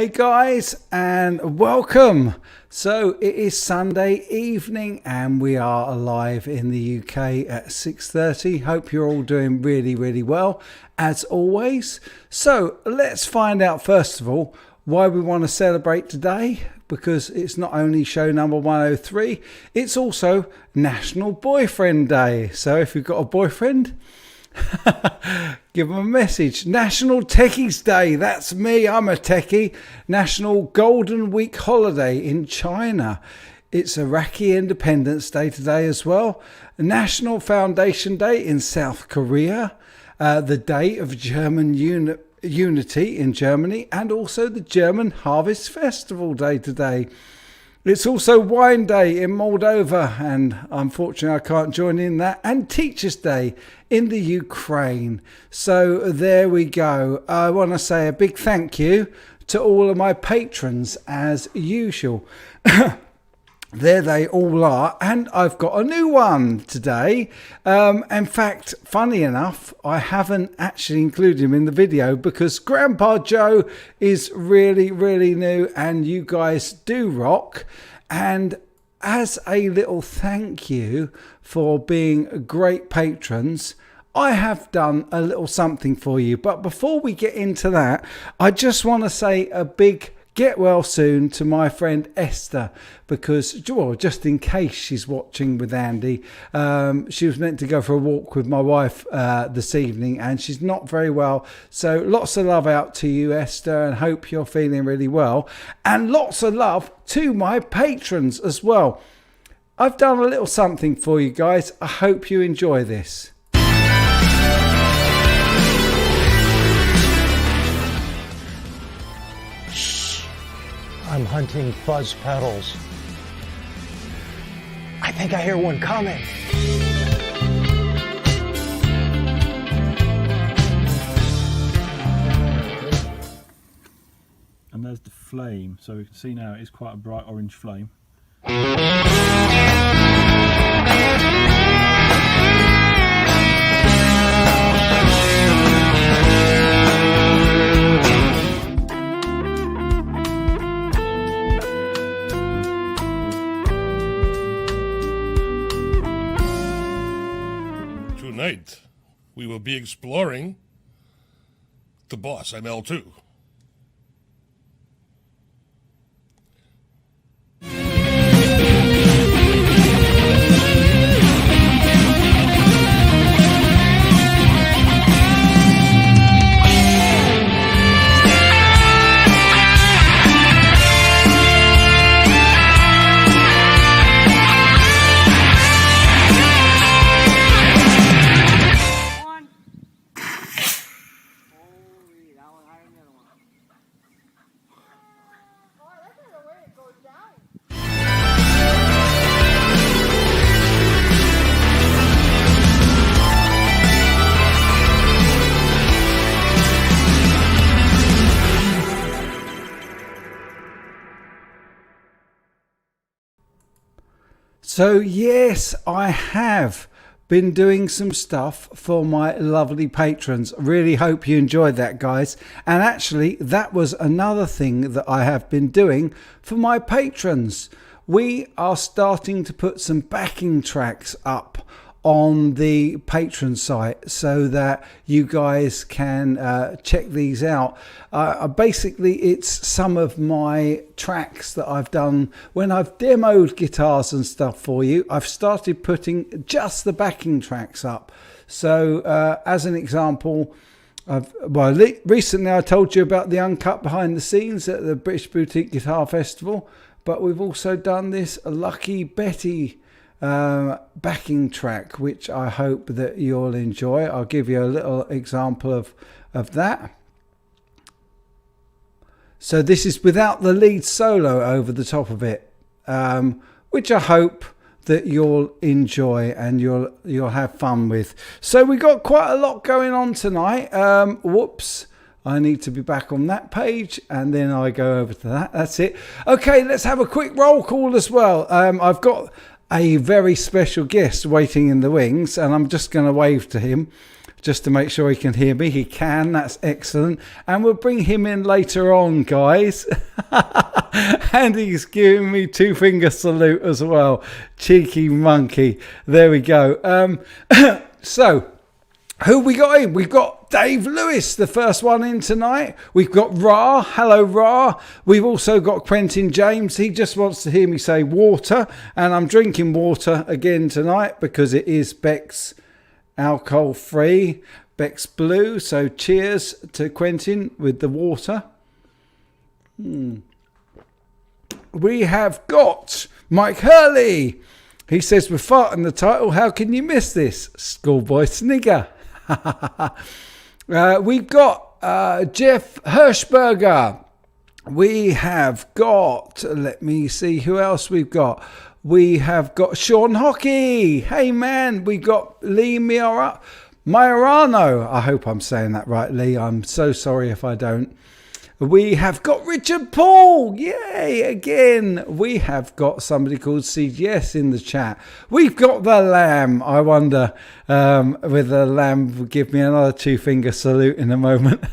Hey guys, and welcome. So it is Sunday evening and we are live in the UK at 6:30. Hope you're all doing really well as always. So let's find out first of all why we want to celebrate today, because it's not only show number 103, it's also National Boyfriend Day. So if you've got a boyfriend, give them a message. National Techies Day, that's me, I'm a techie. National Golden Week holiday in China. It's Iraqi Independence Day today as well. National Foundation Day in South Korea. The Day of German Unity in Germany, and also the German Harvest Festival Day today. It's also Wine Day in Moldova, and unfortunately I can't join in that, and Teachers Day in the Ukraine. So there we go. I want to say a big thank you to all of my patrons as usual. There they all are, and I've got a new one today. In fact, funny enough, I haven't actually included him in the video because Grandpa Joe is really new and you guys do rock. And as a little thank you for being great patrons, I have done a little something for you. But before we get into that, I just want to say a big get well soon to my friend Esther, because, well, just in case she's watching with Andy, she was meant to go for a walk with my wife this evening and she's not very well. So lots of love out to you, Esther, and hope you're feeling really well. And lots of love to my patrons as well. I've done a little something for you guys. I hope you enjoy this. I'm hunting fuzz petals. I think I hear one coming. And there's the flame. So we can see now it is quite a bright orange flame. Tonight, we will be exploring the boss ML2. So yes, I have been doing some stuff for my lovely patrons. Really hope you enjoyed that, guys. And actually, that was another thing that I have been doing for my patrons. We are starting to put some backing tracks up on the patron site so that you guys can check these out. Basically, it's some of my tracks that I've done when I've demoed guitars and stuff for you. I've started putting just the backing tracks up. So as an example, recently I told you about the uncut behind the scenes at the British Boutique Guitar Festival, but we've also done this Lucky Betty backing track, which I hope that you'll enjoy. I'll give you a little example of that. So this is without the lead solo over the top of it, which I hope that you'll enjoy and you'll have fun with. So we got quite a lot going on tonight. Whoops, I need to be back on that page and then I go over to that. That's it. Okay, let's have a quick roll call as well. I've got a very special guest waiting in the wings, and I'm just going to wave to him just to make sure he can hear me. He can, that's excellent. And we'll bring him in later on, guys. And he's giving me 2-finger salute as well. Cheeky monkey. There we go. So, who we got in? We've got Dave Lewis, the first one in tonight. We've got Ra. Hello, Ra. We've also got Quentin James. He just wants to hear me say water. And I'm drinking water again tonight because it is Beck's alcohol free, Beck's Blue. So cheers to Quentin with the water. We have got Mike Hurley. He says, with fart in the title, how can you miss this? Schoolboy snigger. We've got Jeff Hirschberger. We have got, let me see who else we've got. We have got Sean Hockey. Hey man, we got Leigh Majorano. I hope I'm saying that right, Leigh. I'm so sorry if I don't. We have got Richard Paul. Yay, again. We have got somebody called CGS in the chat. We've got the Lamb. I wonder whether the Lamb will give me another 2-finger salute in a moment.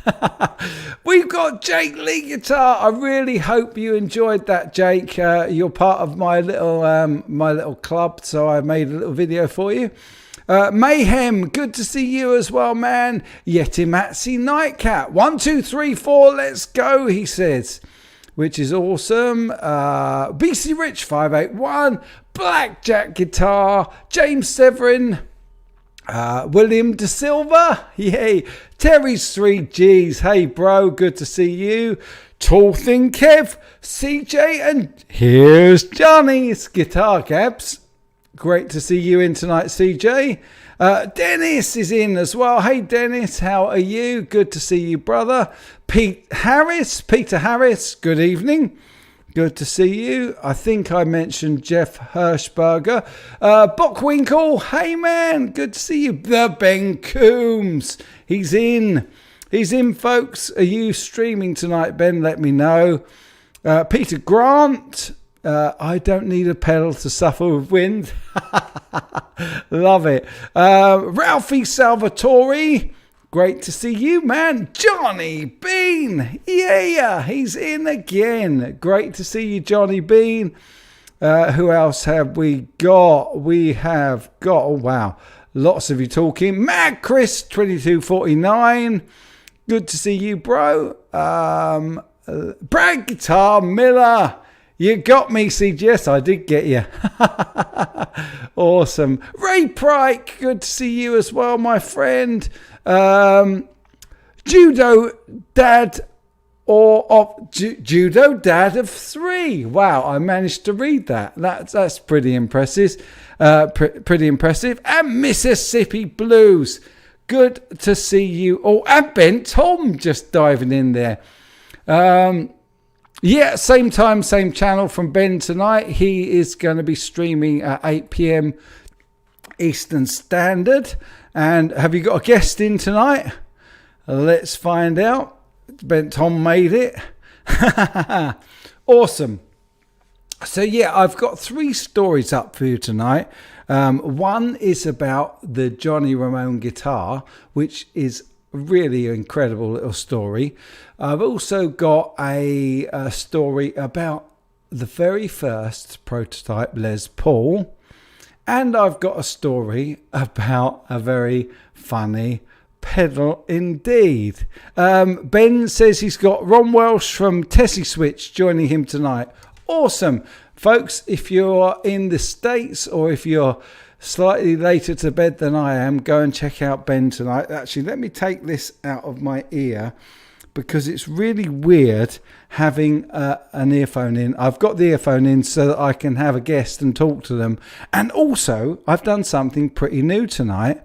We've got Jake Lee Guitar. I really hope you enjoyed that, Jake. You're part of my little club, so I made a little video for you. Mayhem, good to see you as well, man. Yetimatsi Nightcat, 1, 2, 3, 4, let's go, he says, which is awesome. BC Rich 581, Blackjack Guitar, James Severin, William De Silva, yay. Terry's 3Gs, hey bro, good to see you. Tall Thin Kev, CJ, and here's Johnny's Guitar Caps. Great to see you in tonight, CJ. Dennis is in as well. Hey, Dennis, how are you? Good to see you, brother. Peter Harris, good evening. Good to see you. I think I mentioned Jeff Hirschberger. Bockwinkle, hey, man. Good to see you. The Ben Coombs, he's in. He's in, folks. Are you streaming tonight, Ben? Let me know. Peter Grant. I don't need a pedal to suffer with wind. Love it. Ralphie Salvatore. Great to see you, man. Johnny Bean. Yeah, he's in again. Great to see you, Johnny Bean. Who else have we got? We have got, oh wow, lots of you talking. Mad Chris 2249. Good to see you, bro. Brad Guitar Miller. You got me, CGS. I did get you. Awesome. Ray Pryke, good to see you as well, my friend. Judo Dad Judo Dad of 3. Wow, I managed to read that. That's pretty impressive. Pretty impressive. And Mississippi Blues. Good to see you. Oh, and Ben Tom just diving in there. Yeah, same time, same channel from Ben tonight. He is going to be streaming at 8 p.m. Eastern Standard. And have you got a guest in tonight? Let's find out. Ben Tom made it. Awesome. So yeah, I've got 3 stories up for you tonight. One is about the Johnny Ramone guitar, which is really incredible little story. I've also got a story about the very first prototype Les Paul, and I've got a story about a very funny pedal indeed. Ben says he's got Ron Welsh from Tessie Switch joining him tonight. Awesome, folks. If you're in the States or if you're slightly later to bed than I am, go and check out Ben tonight. Actually, let me take this out of my ear because it's really weird having an earphone in. I've got the earphone in so that I can have a guest and talk to them. And also, I've done something pretty new tonight.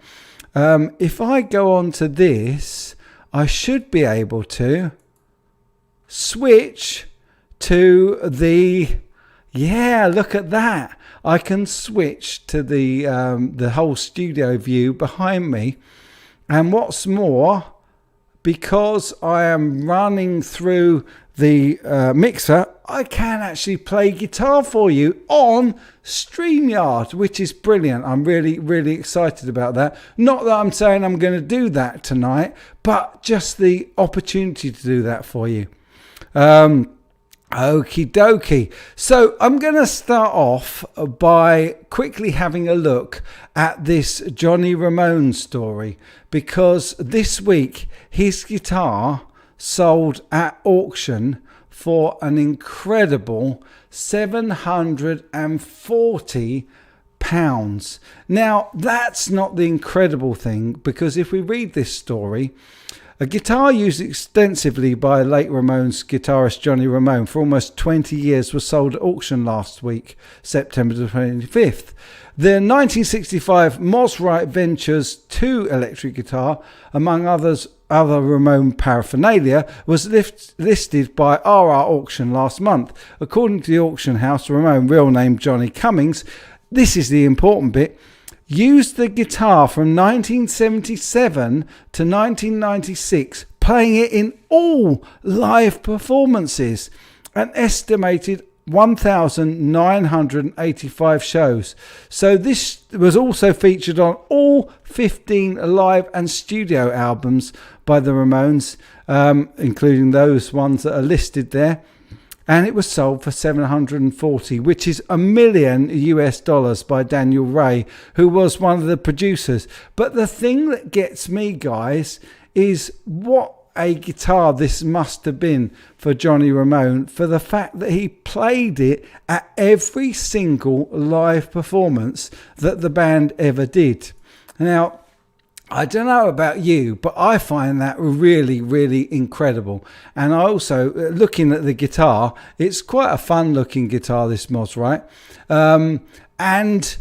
If I go on to this, I should be able to switch to the... Yeah, look at that. I can switch to the whole studio view behind me. And what's more, because I am running through the mixer, I can actually play guitar for you on StreamYard, which is brilliant. I'm really, really excited about that. Not that I'm saying I'm going to do that tonight, but just the opportunity to do that for you. Okie dokie. So I'm going to start off by quickly having a look at this Johnny Ramone story, because this week his guitar sold at auction for an incredible £740. Now, that's not the incredible thing, because if we read this story, a guitar used extensively by late Ramones guitarist Johnny Ramone for almost 20 years was sold at auction last week, September the 25th. The 1965 Mosrite Ventures 2 electric guitar, among other Ramone paraphernalia, was listed by RR Auction last month. According to the auction house, Ramone, real name Johnny Cummings, this is the important bit, used the guitar from 1977 to 1996, playing it in all live performances, an estimated 1,985 shows. So this was also featured on all 15 live and studio albums by the Ramones, including those ones that are listed there. And it was sold for $740, which is $1 million US by Daniel Ray, who was one of the producers. But the thing that gets me, guys, is what a guitar this must have been for Johnny Ramone, for the fact that he played it at every single live performance that the band ever did. Now, I don't know about you, but I find that really, really incredible. And I also, looking at the guitar, it's quite a fun looking guitar, this Mosrite. And,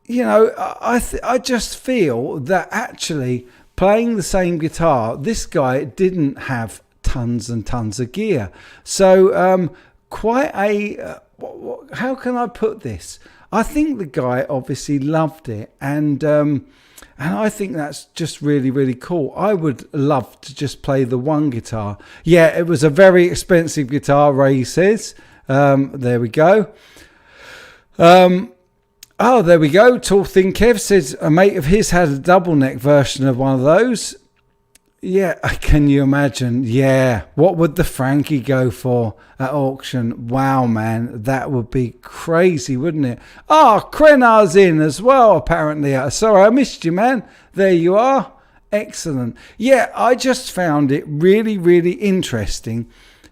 you know, I just feel that actually playing the same guitar, this guy didn't have tons and tons of gear. So quite a, how can I put this? I think the guy obviously loved it, and I think that's just really, really cool. I would love to just play the one guitar. Yeah, it was a very expensive guitar, Ray says. There we go. Oh, there we go. Tall Thin Kev says a mate of his had a double neck version of one of those. Yeah, can you imagine? Yeah, what would the Frankie go for at auction? Wow, man, that would be crazy, wouldn't it? Oh, Krenar's in as well, apparently. Sorry, I missed you, man. There you are. Excellent. Yeah, I just found it really, really interesting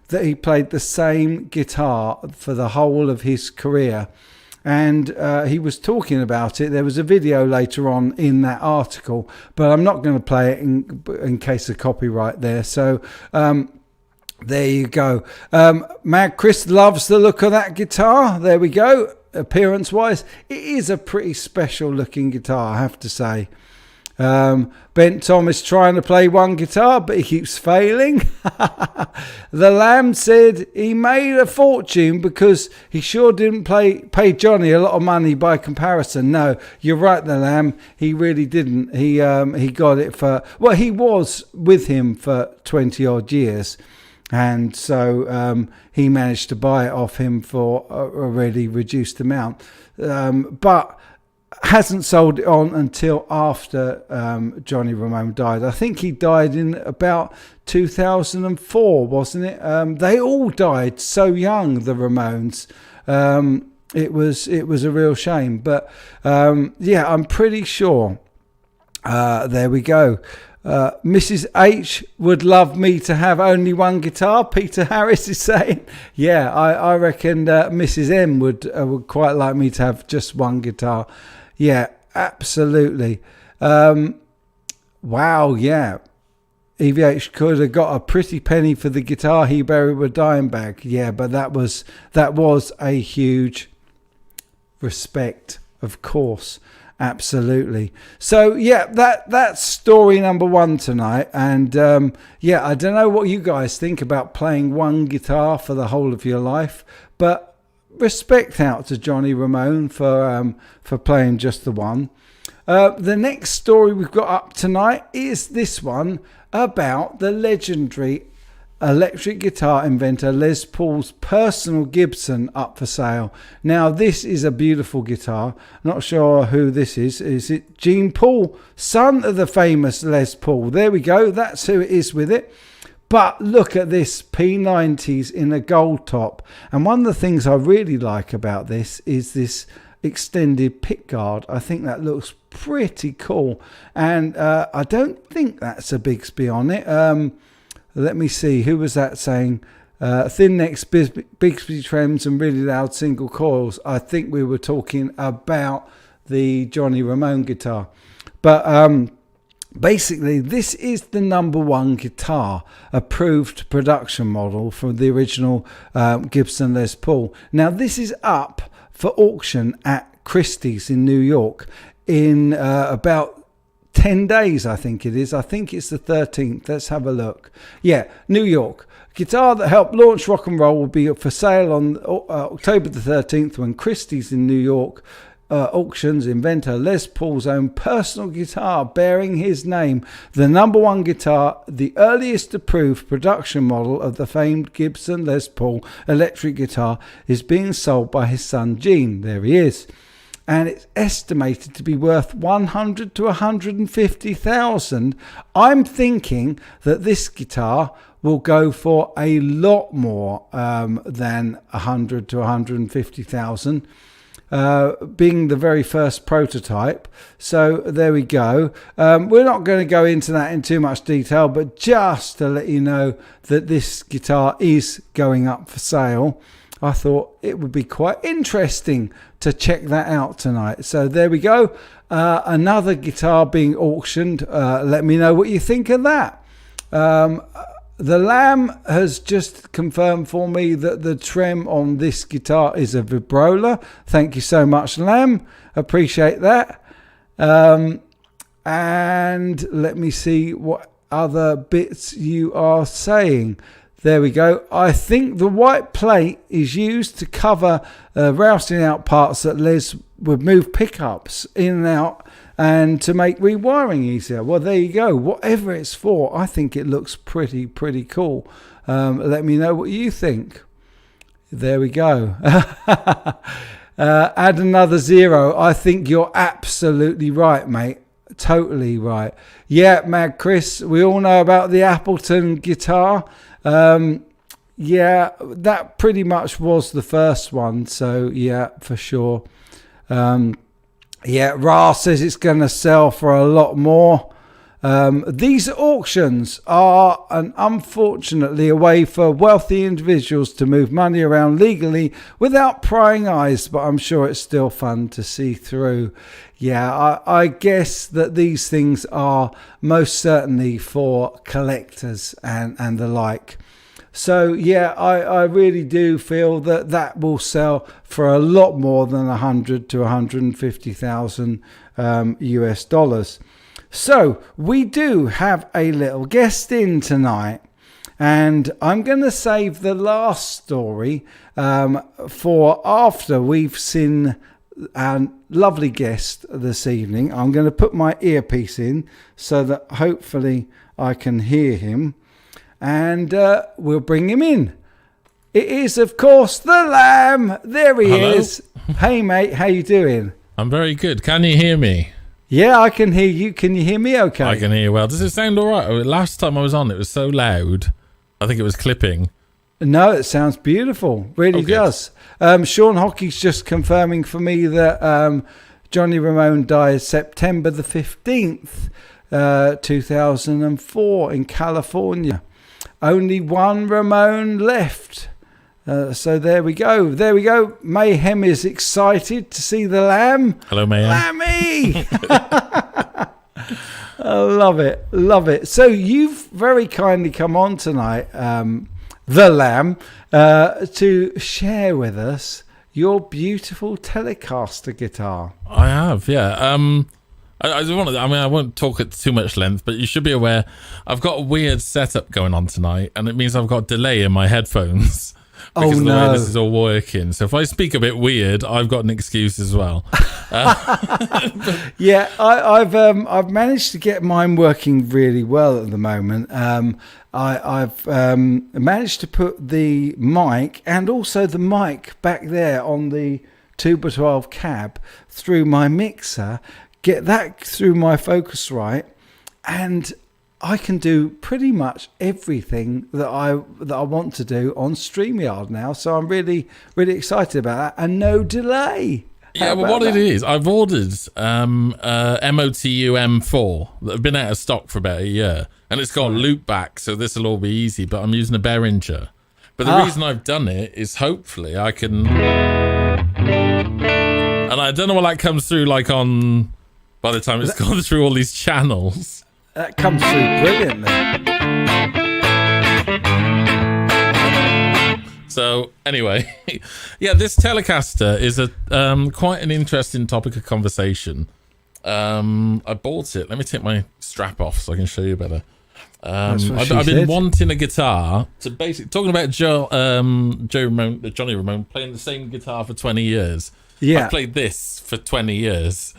that he played the same guitar for the whole of his career. And he was talking about it. There was a video later on in that article, but I'm not going to play it in case of copyright there. So there you go. Mad Chris loves the look of that guitar. There we go. Appearance-wise, it is a pretty special looking guitar, I have to say. Bent Tom is trying to play one guitar, but he keeps failing. The Lamb said he made a fortune because he sure didn't pay Johnny a lot of money by comparison. No, you're right, The Lamb. He really didn't. He got it for, well, he was with him for 20 odd years. And so he managed to buy it off him for a really reduced amount. But hasn't sold it on until after Johnny Ramone died. I think he died in about 2004, wasn't it? They all died so young, the Ramones. It was a real shame. But yeah, I'm pretty sure. There we go. Mrs. H would love me to have only one guitar, Peter Harris is saying. Yeah, I reckon Mrs. M would quite like me to have just one guitar. Yeah, absolutely. Wow, yeah. EVH could have got a pretty penny for the guitar he buried with Dimebag. Yeah, but that was a huge respect, of course. Absolutely. So yeah, that's story number one tonight. And yeah, I don't know what you guys think about playing one guitar for the whole of your life, but respect out to Johnny Ramone for playing just the one. The next story we've got up tonight is this one about the legendary electric guitar inventor Les Paul's personal Gibson up for sale. Now, this is a beautiful guitar. Not sure who this is. Is it Gene Paul, son of the famous Les Paul? There we go. That's who it is with it. But look at this P90s in a gold top. And one of the things I really like about this is this extended pickguard. I think that looks pretty cool. And I don't think that's a Bigsby on it. Let me see, who was that saying? Thin necks, Bigsby trims and really loud single coils. I think we were talking about the Johnny Ramone guitar. But basically, this is the #1 guitar approved production model from the original Gibson Les Paul. Now, this is up for auction at Christie's in New York in about 10 days, I think it is. I think it's the 13th. Let's have a look. Yeah, New York. Guitar that helped launch rock and roll will be for sale on October the 13th when Christie's in New York auctions inventor Les Paul's own personal guitar bearing his name. The #1 guitar, the earliest approved production model of the famed Gibson Les Paul electric guitar, is being sold by his son Gene. There he is. And it's estimated to be worth $100,000 to $150,000. I'm thinking that this guitar will go for a lot more than $100,000 to $150,000, being the very first prototype. So there we go. We're not going to go into that in too much detail, but just to let you know that this guitar is going up for sale, I thought it would be quite interesting to check that out tonight. So there we go. Another guitar being auctioned. Let me know what you think of that. The Lamb has just confirmed for me that the trem on this guitar is a vibrola. Thank you so much, Lamb. Appreciate that. And let me see what other bits you are saying. There we go. I think the white plate is used to cover rousting out parts that Les would move pickups in and out and to make rewiring easier. Well, there you go. Whatever it's for, I think it looks pretty cool. Let me know what you think. There we go. Add another 0. I think you're absolutely right, mate. Totally right. Yeah, Mad Chris, we all know about the Appleton guitar. Yeah, that pretty much was the first one. So yeah, for sure. Yeah, Ra says it's going to sell for a lot more. These auctions are unfortunately a way for wealthy individuals to move money around legally without prying eyes, but I'm sure it's still fun to see through. Yeah, I guess that these things are most certainly for collectors and the like. So yeah, I really do feel that that will sell for a lot more than $100,000 to $150,000 US dollars. So we do have a little guest in tonight, and I'm going to save the last story for after we've seen our lovely guest this evening. I'm going to put my earpiece in so that hopefully I can hear him, and we'll bring him in. It is, of course, the Lamb. There he Hello. is. Hey, mate, how you doing? I'm very good. Can you hear me? Yeah, I can hear you. Can you hear me okay? I can hear you well. Does it sound all right? Last time I was on, it was so loud. I think it was clipping. No, it sounds beautiful. Really does. Sean Hockey's just confirming for me that Johnny Ramone died September the 15th, 2004 in California. Only one Ramone left. So there we go. There we go. Mayhem is excited to see the Lamb. Hello, Mayhem. Lammy! I love it. Love it. So you've very kindly come on tonight, the Lamb, to share with us your beautiful Telecaster guitar. I have, yeah. I just want to, I won't talk at too much length, but you should be aware I've got a weird setup going on tonight, and it means I've got delay in my headphones. because of the way no. this is all working. So if I speak a bit weird, I've got an excuse as well. Yeah, I've managed to get mine working really well at the moment. I've managed to put the mic and also the mic back there on the 2x12 cab through my mixer, get that through my Focusrite, and I can do pretty much everything that I want to do on StreamYard now. So I'm really, really excited about that, and no delay. Yeah, well, what it is, I've ordered MOTU M4 that have been out of stock for about a year, and it's got loop back, so this will all be easy, but I'm using a Behringer. But the reason I've done it is hopefully I can... And I don't know what that comes through like on... By the time it's gone through all these channels. That comes through brilliantly. So anyway, yeah, this Telecaster is a quite an interesting topic of conversation. I bought it. Let me take my strap off so I can show you better. I've been wanting a guitar to basically talking about Johnny Ramone playing the same guitar for 20 years. Yeah, I played this for 20 years.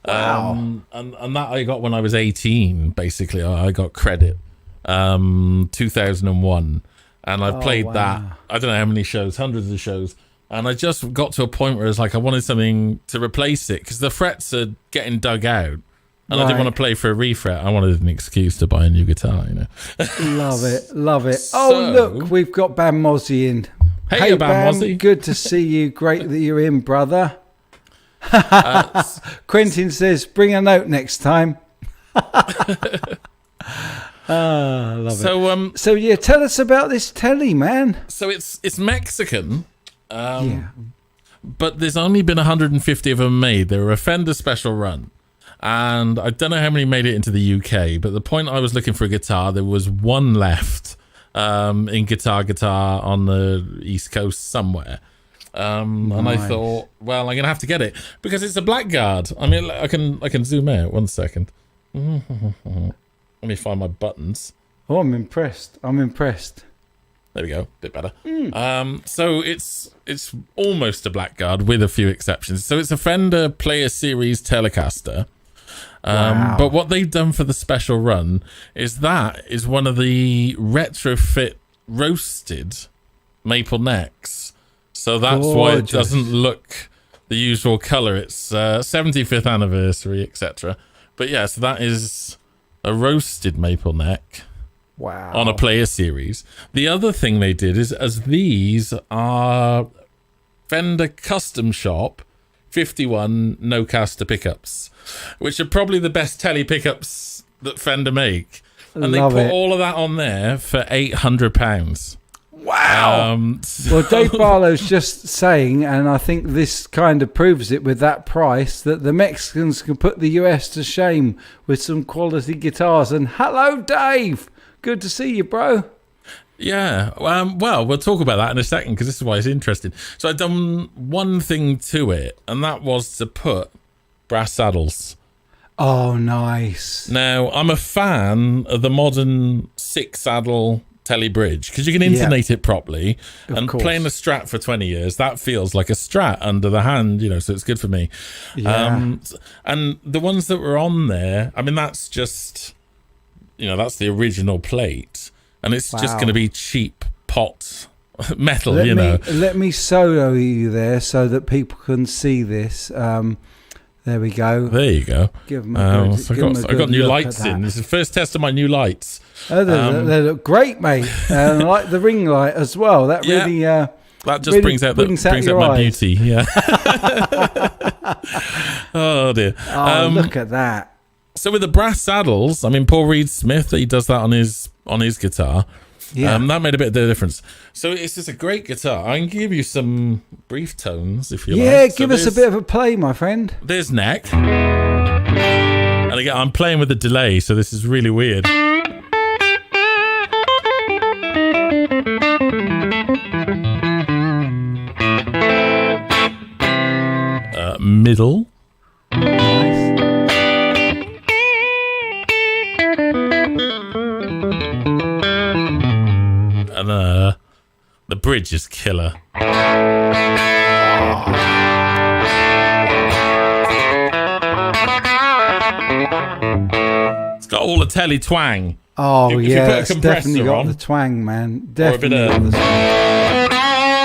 Wow. And that I got when I was 18. Basically, I got credit. 2001. And I've played that, I don't know how many shows, hundreds of shows. And I just got to a point where it's like I wanted something to replace it because the frets are getting dug out. And I didn't want to play for a refret. I wanted an excuse to buy a new guitar, you know. Love it, love it. So, look, we've got Bam Mozzie in. Hey, Bam Mozzie. Good to see you. Great that you're in, brother. Quentin says, bring a note next time. Love it. So yeah, tell us about this telly, man. So it's Mexican, but there's only been 150 of them made. They were a Fender special run, and I don't know how many made it into the UK. But the point I was looking for a guitar, there was one left in Guitar on the East Coast somewhere. And I thought, well, I'm gonna have to get it because it's a Blackguard. I mean, I can zoom out 1 second. Let me find my buttons. Oh, I'm impressed. There we go, bit better. So it's almost a Blackguard with a few exceptions. So it's a Fender Player Series Telecaster. But what they've done for the special run is one of the retrofit roasted maple necks. So that's why it doesn't look the usual color. It's 75th anniversary, etc. But yeah, so that is a roasted maple neck. Wow. On a Player Series. The other thing they did is, as these are Fender Custom Shop 51 no-caster pickups, which are probably the best telly pickups that Fender make. And they put all of that on there for £800. Wow. Well, Dave Barlow's just saying, and I think this kind of proves it with that price, that the Mexicans can put the US to shame with some quality guitars. And hello, Dave. Good to see you, bro. Yeah. Well, we'll talk about that in a second because this is why it's interesting. So I've done one thing to it, and that was to put brass saddles. Oh, nice. Now, I'm a fan of the modern 6-saddle telly bridge because you can intonate it properly, and playing the Strat for 20 years, that feels like a Strat under the hand, so it's good for me. And the ones that were on there, I mean, that's just, that's the original plate, and it's just going to be cheap pot metal. Let me solo you there so that people can see this. There we go. There you go. Give them I got new lights in. This is the first test of my new lights. Oh, they look great, mate. And I like the ring light as well. That really that just really brings out my beauty. Yeah. Oh dear. Oh, look at that. So with the brass saddles, I mean, Paul Reed Smith, he does that on his guitar. Yeah. That made a bit of difference. So it's just a great guitar. I can give you some brief tones if you like. Yeah, give us a bit of a play, my friend. There's neck. And again, I'm playing with a delay, so this is really weird. Middle. Nice. And The bridge is killer. It's got all the telly twang. Oh, If you yeah, put a it's compressor definitely got on, the twang, man. or a bit Definitely of- got the twang.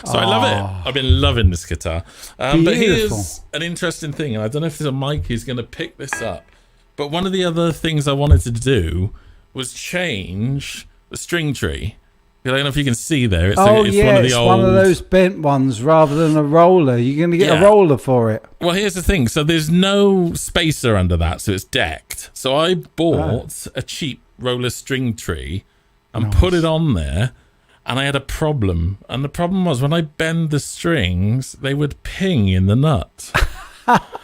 So I love it. I've been loving this guitar. But Beautiful. here's an interesting thing, and I don't know if there's a mic who's going to pick this up, but one of the other things I wanted to do was change the string tree. I don't know if you can see there. It's, Oh, it's yeah, one of the it's old... one of those bent ones rather than a roller. You're going to get Yeah. a roller for it. Well, here's the thing. So there's no spacer under that, so it's decked. So I bought a cheap roller string tree and put it on there, and I had a problem. And the problem was when I bend the strings, they would ping in the nut.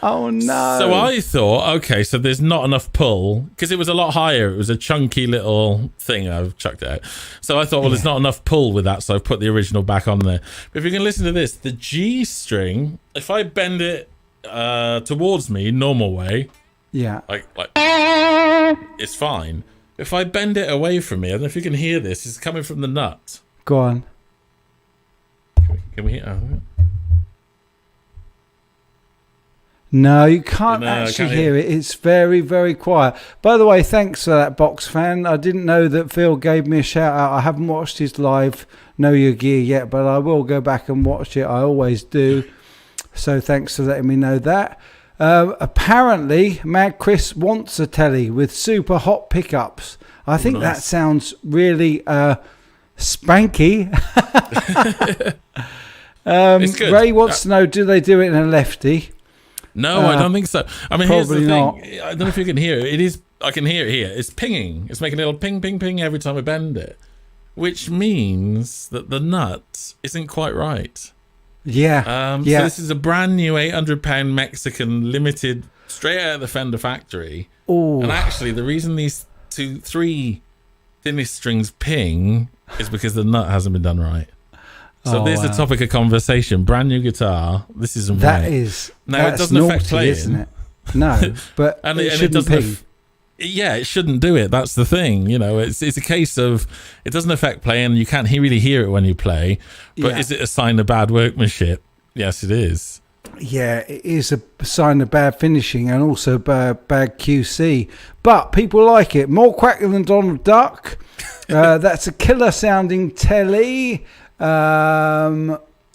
Oh, no. So I thought, okay, so there's not enough pull, because it was a lot higher. It was a chunky little thing. I've chucked it out. So I thought, well, there's not enough pull with that, so I've put the original back on there. But if you can listen to this, the G string, if I bend it towards me, normal way, Yeah. like it's fine. If I bend it away from me, I don't know if you can hear this, it's coming from the nut. Go on. Can we hear? Oh, No, you can't No, I actually can't hear it. It's very, very quiet. By the way, thanks for that, Box Fan. I didn't know that Phil gave me a shout out. I haven't watched his live Know Your Gear yet, but I will go back and watch it. I always do. So thanks for letting me know that. Apparently, Mad Chris wants a telly with super hot pickups. I think that sounds really spanky. It's good. Ray wants to know, do they do it in a lefty? No, I don't think so. I mean, here's the probably thing. not. I don't know if you can hear it. It is. I can hear it here. It's pinging. It's making a little ping, ping, ping every time I bend it, which means that the nut isn't quite right. Yeah. So this is a brand new £800 Mexican limited, straight out of the Fender factory. Ooh. And actually, the reason these three thinnest strings ping is because the nut hasn't been done right. So there's the topic of conversation. Brand new guitar. This isn't That right. is Now, it that's doesn't affect naughty, playing. isn't it? No, but and it it shouldn't doesn't ping. Yeah, it shouldn't do it. That's the thing. You know, it's a case of it doesn't affect playing. You can't really hear it when you play. But Yeah. is it a sign of bad workmanship? Yes, it is. Yeah, it is a sign of bad finishing and also bad QC. But people like it. More quacker than Donald Duck. That's a killer sounding telly.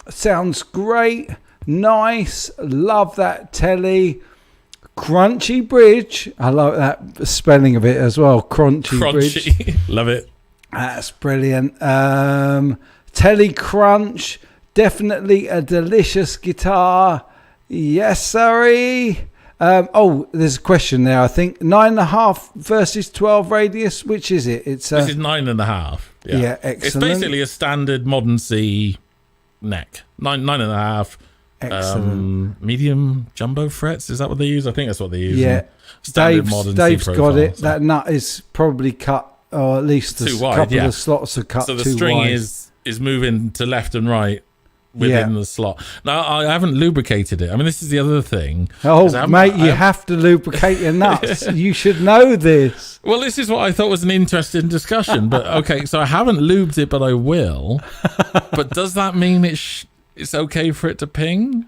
Sounds great. Nice. Love that telly. Crunchy bridge. I like that spelling of it as well. Crunchy bridge. Crunchy. Love it. That's brilliant. Telly crunch. Definitely a delicious guitar. Yes, sorry. There's a question there, I think. 9.5 versus 12 radius. Which is it? It's This is 9.5. Yeah, It's excellent. basically a standard modern C neck. 9.5. Excellent. Medium jumbo frets. Is that what they use? I think that's what they use. Yeah. Standard modern Dave's C got profile, it. so. That nut is probably cut, or at least a Too wide, couple yeah. of slots are cut So the too string wide. is moving to left and right within the slot. Now, I haven't lubricated it. I mean, this is the other thing. Oh, 'Cause I haven't- mate, you I- have to lubricate your nuts. You should know this. Well, this is what I thought was an interesting discussion. But okay, so I haven't lubed it, but I will. But does that mean it's okay for it to ping?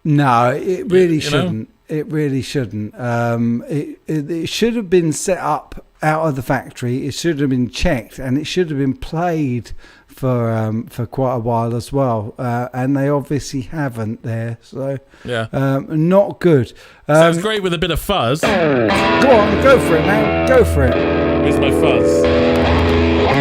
No, it really you know? shouldn't. It really shouldn't. It should have been set up out of the factory. It should have been checked, and it should have been played for quite a while as well. And they obviously haven't there. So Yeah. not good. Sounds great with a bit of fuzz. Go on, go for it, man. Go for it. Where's my fuzz?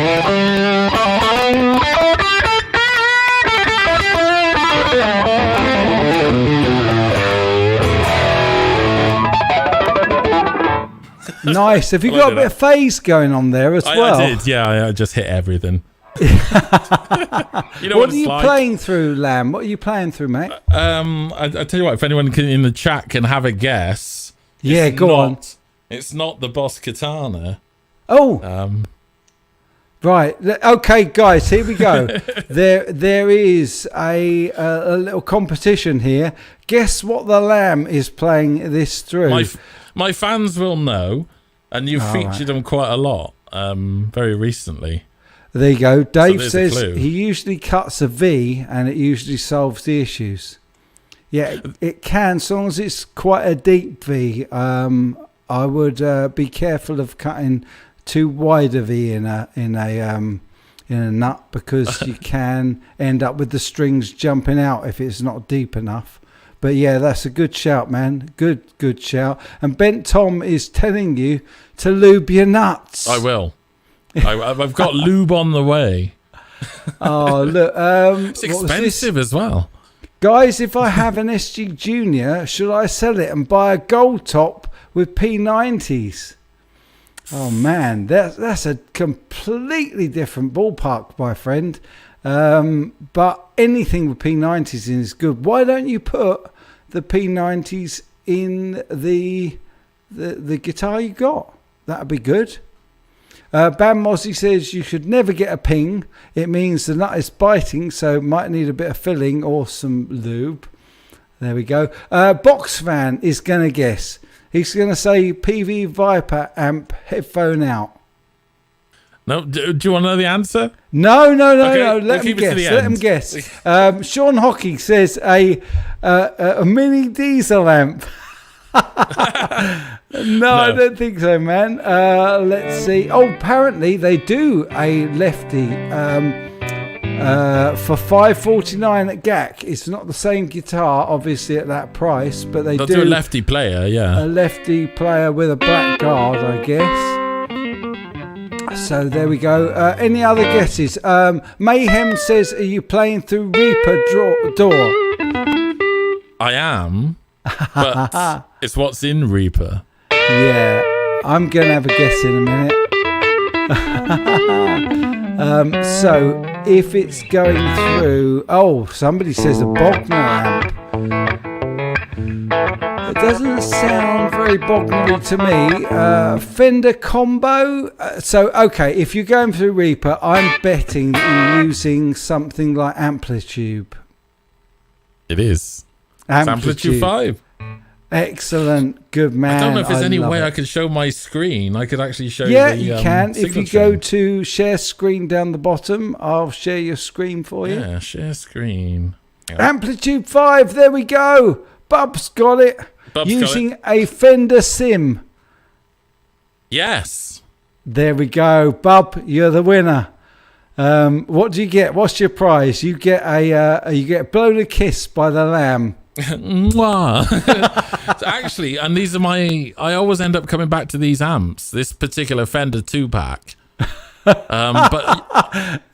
Nice. Have you Well, I got a did bit of phase going on there as well? I did, yeah. I just hit everything. You know What are you like. playing through, Lamb? What are you playing through, mate? I tell you what, if anyone in the chat can have a guess. Yeah, go on. It's not the Boss Katana. Oh. Right. Okay, guys, here we go. There is a little competition here. Guess what the Lamb is playing this through. My fans will know, and you've featured them quite a lot very recently. There you go. Dave So says he usually cuts a V and it usually solves the issues. Yeah, it can, as long as it's quite a deep V. I would be careful of cutting too wide a V in a nut, because you can end up with the strings jumping out if it's not deep enough. But yeah, that's a good shout, man. Good shout. And Bent Tom is telling you to lube your nuts. I will. I've got lube on the way. Oh, look. It's expensive as well. Guys, if I have an SG Junior, should I sell it and buy a gold top with P90s? Oh, man, that's a completely different ballpark, my friend. But anything with P90s in is good. Why don't you put the P90s in the guitar you got? That would be good. Bam Mozzie says you should never get a ping. It means the nut is biting, so might need a bit of filling or some lube. There we go. Box Fan is going to guess. He's going to say PV Viper amp headphone out. No, do you want to know the answer? No. Okay, Let him guess. Sean Hockey says a mini diesel amp. No, I don't think so, man. Let's see. Oh, apparently they do a lefty for $549 at GAC. It's not the same guitar, obviously, at that price, but they'll do a lefty player, yeah. A lefty player with a black guard, I guess. So there we go. Any other guesses? Mayhem says, are you playing through Reaper Door? I am, but it's what's in Reaper. Yeah, I'm going to have a guess in a minute. So if it's going through... Oh, somebody says a Bogner amp. It doesn't sound very Bognery to me. Fender combo. So, okay, if you're going through Reaper, I'm betting that you're using something like Amplitude. It is. Amplitude 5. Excellent. Good man. I don't know if there's any way I could show my screen. I could actually show you the you can. If you go to share screen down the bottom, I'll share your screen for you. Yeah, share screen. Amplitude 5. There we go. Bub's got it. Using a Fender Sim. Yes. There we go. Bub, you're the winner. What do you get? What's your prize? You get blown a kiss by the Lamb. So actually, and these are I always end up coming back to these amps, this particular Fender 2-pack. But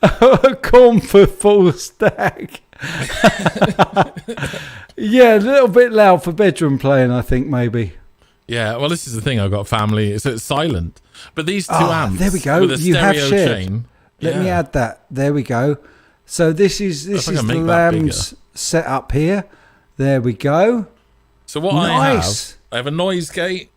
corn for full stack. Yeah, a little bit loud for bedroom playing, I think, maybe. Yeah, well, this is the thing. I've got family, so it's silent. But these two amps, there we go. With a you have shared. Chain, Let me add that. There we go. So this is the Lamb's setup here. There we go. So what I have a noise gate.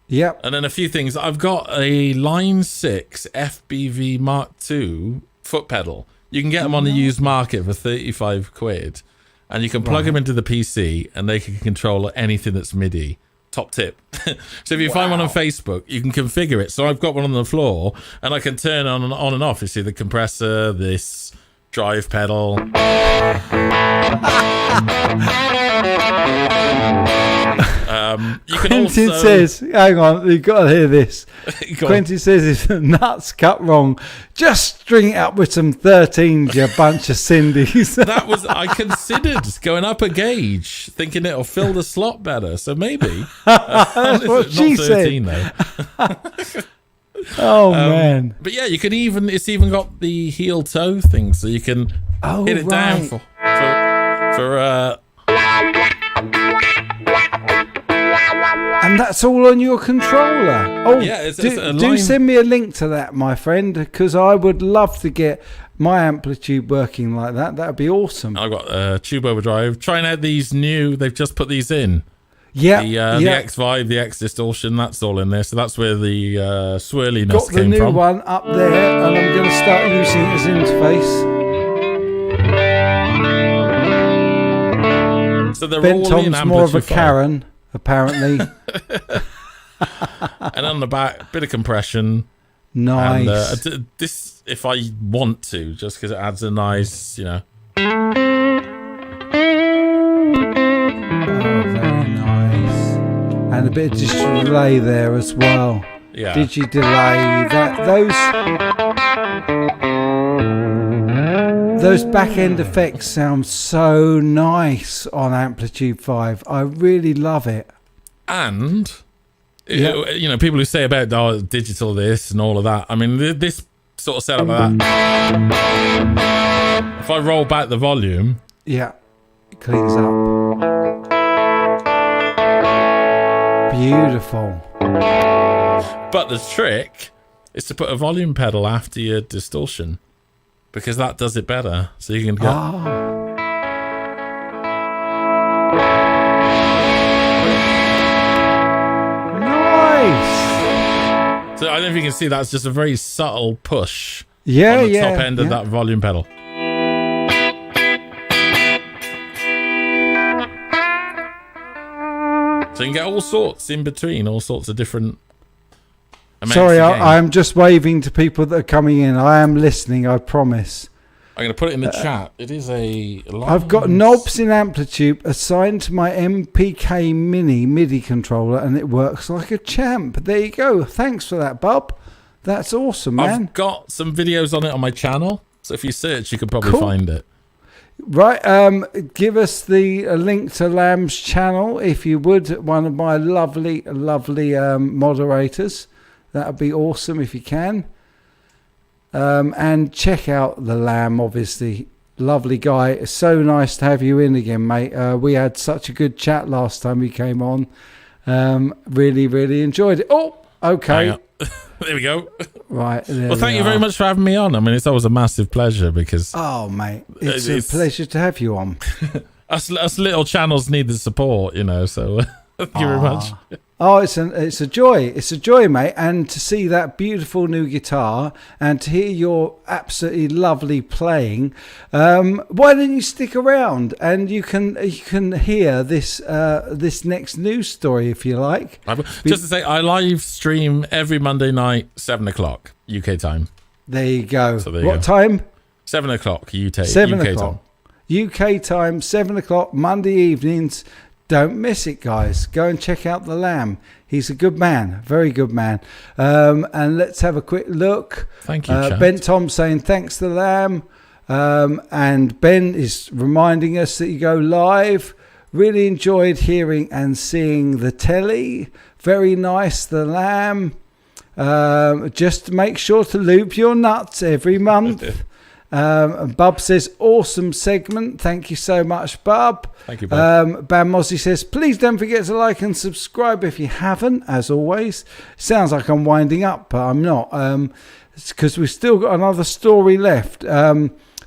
Yep. And then a few things. I've got a Line 6 FBV Mark II foot pedal. You can get them on the used market for 35 quid. And you can plug them into the PC and they can control anything that's MIDI. Top tip. So if you find one on Facebook, you can configure it. So I've got one on the floor and I can turn on and off. You see the compressor, this drive pedal. You can Quentin says, hang on, you've got to hear this. Quentin says, if the nuts cut wrong, just string it up with some 13s, you bunch of Cindy's. I considered going up a gauge, thinking it'll fill the slot better. So maybe. That's what she 13, said. Oh, man. But yeah, it's even got the heel toe thing, so you can hit it down for And that's all on your controller. Oh, Yeah, it's a do line- send me a link to that, my friend, because I would love to get my amplitude working like that. That would be awesome. I've got Tube Overdrive. Trying out these new. They've just put these in. Yeah, The X Vibe, the X Distortion. That's all in there. So that's where the swirliness got the came new from. one up there, and I'm going to start using it as interface. So they're Ben all in Tom's more of a amplitude 5. Karen, apparently. And on the back, bit of compression. Nice. And this, if I want to, just because it adds a nice, Oh, very nice. And a bit of digital delay there as well. Yeah. Digi delay. Those back end effects sound so nice on Amplitude 5. I really love it. And Yeah. you know, people who say about digital this and all of that. I mean, this sort of setup like that. If I roll back the volume, Yeah, it cleans up. Beautiful. but the trick is to put a volume pedal after your distortion, because that does it better. So you can go. Nice. So I don't know if you can see, that's just a very subtle push Yeah, on the yeah. top end of yeah. that volume pedal. So you can get all sorts in between, all sorts of different amounts Sorry, of gain. I'm just waving to people that are coming in. I am listening, I promise. I'm going to put it in the chat. It is a... I've got knobs in Amplitude assigned to my MPK Mini MIDI controller, and it works like a champ. There you go. Thanks for that, bub. That's awesome, man. I've got some videos on it on my channel, so if you search, you can probably Cool. find it. Right, give us the link to Lamb's channel, if you would, one of my lovely moderators. That would be awesome if you can. And check out the Lamb, obviously. Lovely guy. It's so nice to have you in again, mate. We had such a good chat last time you came on. Really, really enjoyed it. Oh, okay. Hang on. There we go. Right. There Well, thank we you very are. much for having me on. I mean, it's always a massive pleasure because Oh, mate. It's It's- a pleasure to have you on. us little channels need the support, you know, so thank you very much. Oh, it's a joy. It's a joy, mate. And to see that beautiful new guitar and to hear your absolutely lovely playing, why don't you stick around and you can hear this next news story if you like. Just to say, I live stream every Monday night, 7 o'clock UK time. There you go. So there you What go. time? 7 o'clock UK 7 UK o'clock. UK time, 7 o'clock, Monday evenings. Don't miss it, guys. Go and check out the Lamb. He's a good man, very good man. And let's have a quick look. Thank you, chat. Ben Tom saying thanks to the Lamb. And Ben is reminding us that you go live. Really enjoyed hearing and seeing the telly. Very nice, the Lamb. Just make sure to lube your nuts every month. And Bub says, awesome segment. Thank you so much, Bub. Thank you, Bub. Bam Mozzie says, please don't forget to like and subscribe if you haven't, as always. Sounds like I'm winding up, but I'm not. It's because we've still got another story left.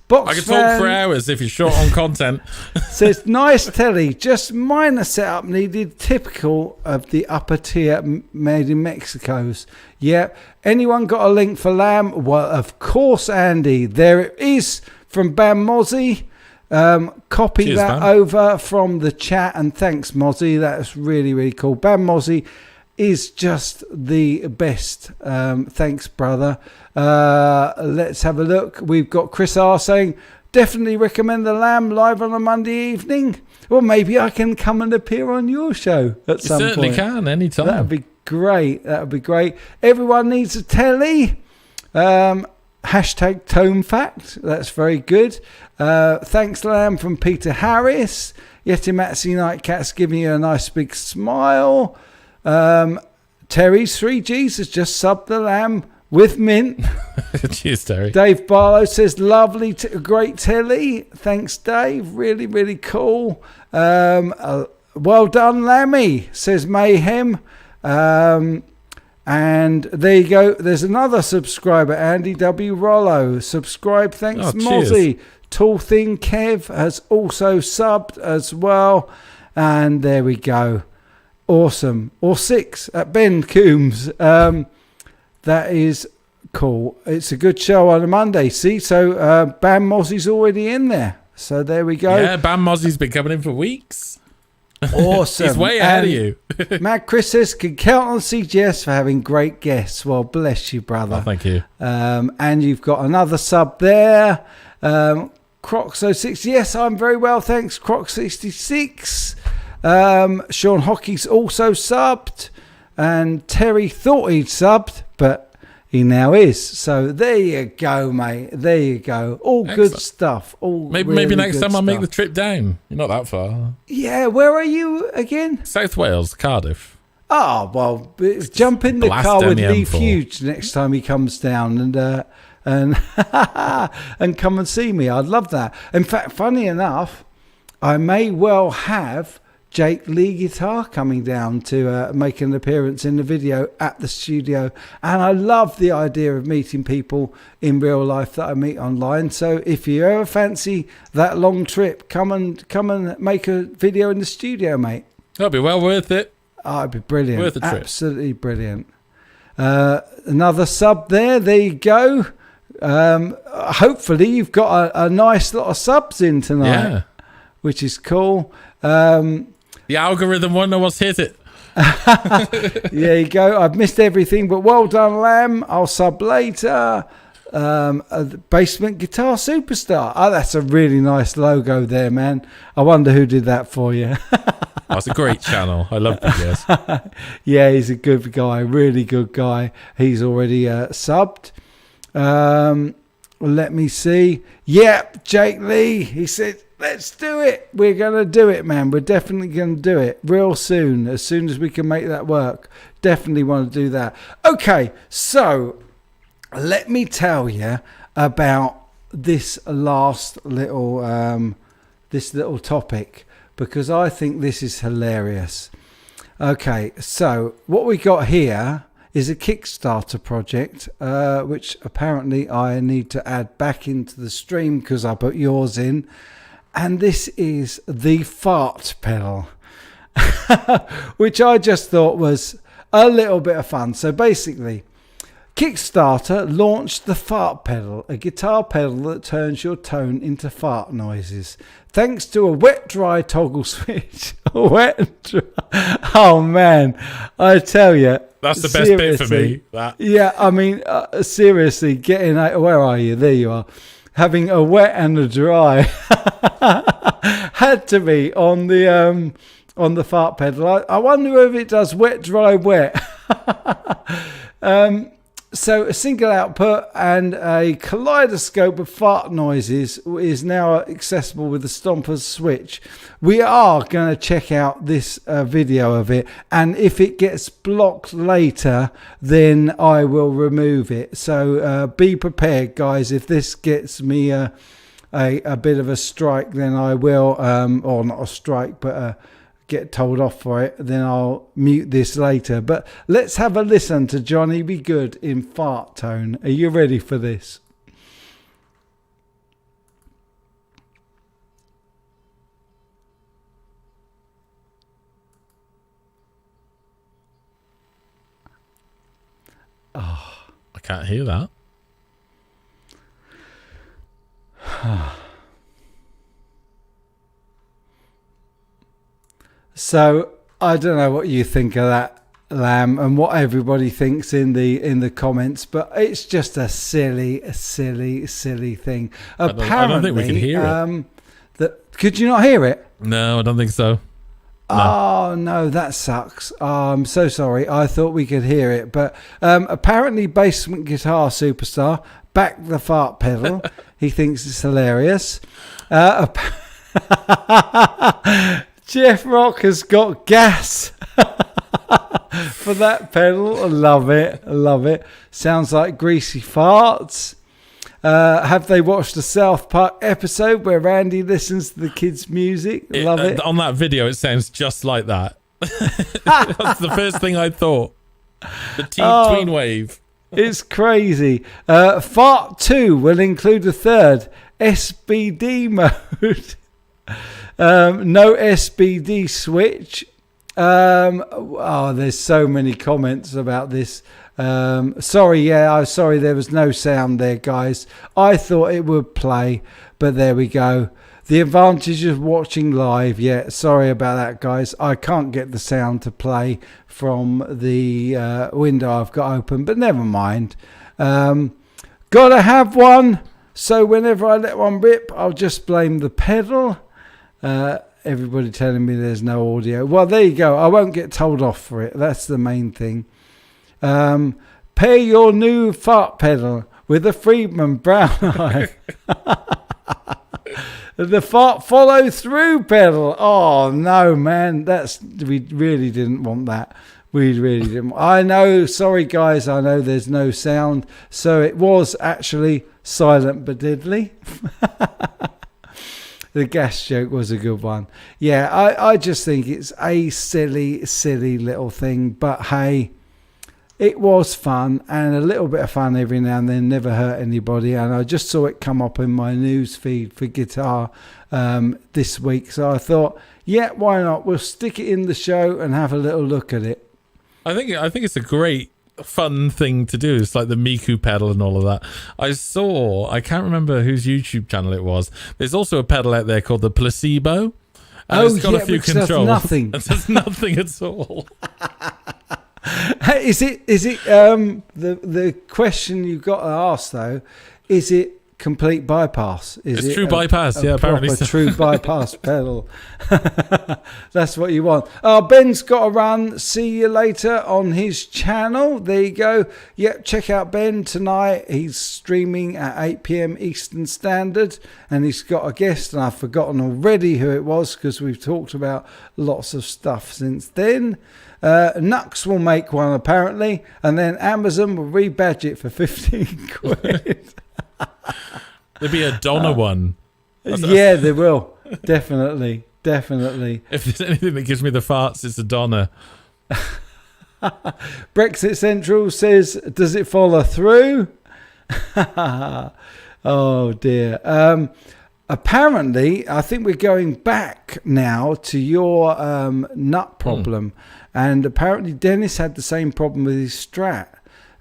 Box I could talk for hours if you're short on content. Says, nice telly, just minor setup needed, typical of the upper tier made in Mexico's. Yeah. Anyone got a link for Lamb? Well, of course, Andy. There it is from Bam Mozzie. Copy Cheers, that Bam. over from the chat, and thanks, Mozzie. That's really, really cool. Bam Mozzie is just the best. Thanks, brother. Let's have a look. We've got Chris R saying, definitely recommend the Lamb live on a Monday evening. Well, maybe I can come and appear on your show at You some certainly point. can, anytime. That'd be great. That'd be great. Everyone needs a telly. Hashtag Tone Fact. That's very good. Thanks, Lamb, from Peter Harris. Yetimatsu Nightcat's giving you a nice big smile. Terry's 3Gs has just subbed the Lamb with mint. Cheers, Terry. Dave Barlow says, great telly. Thanks, Dave. Really, really cool. Well done, Lammy, says Mayhem. And there you go. There's another subscriber, Andy W. Rollo. Subscribe. Thanks, Mozzie. Tall Thing Kev has also subbed as well. And there we go. Awesome. Or 6 at Ben Coombs. That is cool. It's a good show on a Monday. See, so Bam Mozzie's already in there. So there we go. Yeah, Bam Mozzie's been coming in for weeks. Awesome. He's way ahead of you. Matt Chris says, can count on CGS for having great guests. Well, bless you, brother. Oh, thank you. And you've got another sub there. Croc06. Yes, I'm very well, thanks. Croc66. Sean Hockey's also subbed. And Terry thought he'd subbed, but he now is. So there you go, mate. There you go. All Excellent. good stuff. All Maybe next time I'll make the stuff. trip down. You're not that far. Yeah, where are you again? South Wales, Cardiff. Oh, well, jump in the blast car down with the Leigh M4. Fuge next time he comes down and come and see me. I'd love that. In fact, funny enough, I may well have Jake Leigh Guitar coming down to make an appearance in the video at the studio. And I love the idea of meeting people in real life that I meet online. So if you ever fancy that long trip, come and make a video in the studio, mate. That'll be well worth it. Oh, it'd be brilliant. Worth the trip. Absolutely brilliant. Another sub there. There you go. Hopefully you've got a nice lot of subs in tonight, Yeah. which is cool. The algorithm won't know what's hit it. There you go. I've missed everything, but well done, Lamb. I'll sub later. A Basement Guitar Superstar. Oh, that's a really nice logo there, man. I wonder who did that for you. That's a great channel. I love videos. Yeah, he's a good guy, really good guy. He's already subbed. Let me see. Yep, Jake Leigh. He said, let's do it. We're going to do it, man. We're definitely going to do it real soon, as soon as we can make that work. Definitely want to do that. Okay, so let me tell you about this last little topic, because I think this is hilarious. Okay, so what we got here is a Kickstarter project, which apparently I need to add back into the stream because I put yours in. And this is the fart pedal, which I just thought was a little bit of fun. So basically, Kickstarter launched the fart pedal, a guitar pedal that turns your tone into fart noises, thanks to a wet-dry toggle switch. Wet-dry. Oh, man. I tell you. That's the best bit for me. That. Yeah, I mean, seriously, getting out. Where are you? There you are. Having a wet and a dry had to be on the fart pedal. I wonder if it does wet, dry, wet. So a single output and a kaleidoscope of fart noises is now accessible with the Stomper's switch. We are going to check out this video of it, and if it gets blocked later, then I will remove it. So be prepared, guys. If this gets me a bit of a strike, then I will, or not a strike, but get told off for it, then I'll mute this later. But let's have a listen to Johnny Be Good in fart tone. Are you ready for this? I can't hear that. So I don't know what you think of that, Lamb, and what everybody thinks in the comments, but it's just a silly thing. Apparently, I don't think we can hear it. Could you not hear it? No, I don't think so. No. Oh no, that sucks. Oh, I'm so sorry. I thought we could hear it, but apparently, Basement Guitar Superstar back the fart pedal. He thinks it's hilarious. Jeff Rock has got gas for that pedal. I love it. Sounds like greasy farts. Have they watched the South Park episode where Randy listens to the kids' music? Love it. On that video, it sounds just like that. That's the first thing I thought. The tween wave. It's crazy. Fart 2 will include a third SBD mode. No SBD switch. There's so many comments about this. Sorry there was no sound there, guys. I thought it would play, but there we go. The advantage of watching live. Yeah, sorry about that, guys. I can't get the sound to play from the window I've got open, but never mind. Gotta have one. So whenever I let one rip, I'll just blame the pedal. Everybody telling me there's no audio. Well, there you go. I won't get told off for it. That's the main thing. Pair your new fart pedal with a Friedman brown eye. The fart follow through pedal. Oh no, man, we really didn't want that. We really didn't. I know. Sorry, guys. I know there's no sound, so it was actually silent but deadly. The gas joke was a good one. Yeah, I just think it's a silly little thing, but hey, it was fun, and a little bit of fun every now and then never hurt anybody. And I just saw it come up in my news feed for guitar this week, so I thought, yeah, why not? We'll stick it in the show and have a little look at it. I think it's a great fun thing to do. It's like the Miku pedal and all of that. I can't remember whose YouTube channel it was. There's also a pedal out there called the Placebo. And it's got a few controls. Does nothing. It does nothing at all. Is it the question you've got to ask though? Is it complete bypass? It's true bypass. Yeah, apparently so. True bypass pedal. That's what you want. Ben's got to run. See you later on his channel. There you go. Yep, check out Ben tonight. He's streaming at 8 p.m. Eastern Standard, and he's got a guest, and I've forgotten already who it was because we've talked about lots of stuff since then. Nux will make one apparently, and then Amazon will rebadge it for 15 quid. There'll be a Donna one. Yeah, there will. Definitely. If there's anything that gives me the farts, it's a Donna. Brexit Central says, does it follow through? Oh dear. Apparently, I think we're going back now to your nut problem. And apparently Dennis had the same problem with his Strat.